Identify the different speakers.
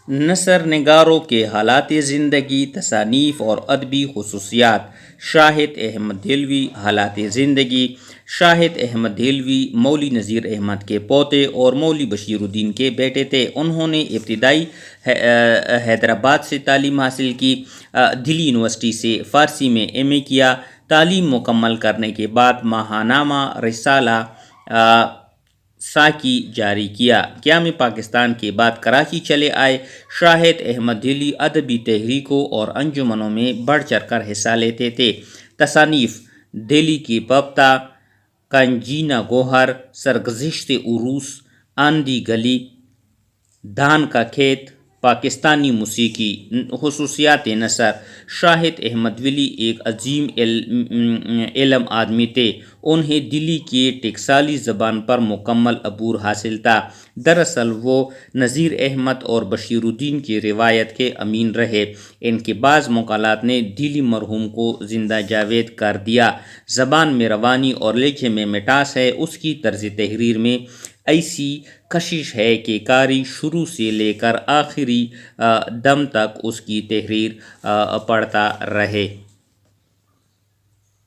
Speaker 1: نثر نگاروں کے حالات زندگی، تصانیف اور ادبی خصوصیات۔ شاہد احمد دہلوی حالات زندگی۔ شاہد احمد دہلوی مولوی نذیر احمد کے پوتے اور مولوی بشیر الدین کے بیٹے تھے۔ انہوں نے ابتدائی حیدرآباد سے تعلیم حاصل کی۔ دلی یونیورسٹی سے فارسی میں ایم اے کیا۔ تعلیم مکمل کرنے کے بعد ماہنامہ رسالہ ساکی جاری کیا۔ قیام پاکستان کے بعد کراچی چلے آئے۔ شاہد احمد دہلوی ادبی تحریکوں اور انجمنوں میں بڑھ چڑھ کر حصہ لیتے تھے۔ تصانیف: دہلی کی ببتا، کانجینا گوہر، سرگزشت عروس، آندھی گلی، دھان کا کھیت، پاکستانی موسیقی۔ خصوصیات نثر: شاہد احمد دہلوی ایک عظیم علم آدمی تھے۔ انہیں دلی کی ٹکسالی زبان پر مکمل عبور حاصل تھا۔ دراصل وہ نذیر احمد اور بشیر الدین کی روایت کے امین رہے۔ ان کے بعض مقالات نے دلی مرحوم کو زندہ جاوید کر دیا۔ زبان میں روانی اور لہجے میں مٹاس ہے۔ اس کی طرز تحریر میں ایسی کشش ہے کہ قاری شروع سے لے کر آخری دم تک اس کی تحریر پڑھتا رہے۔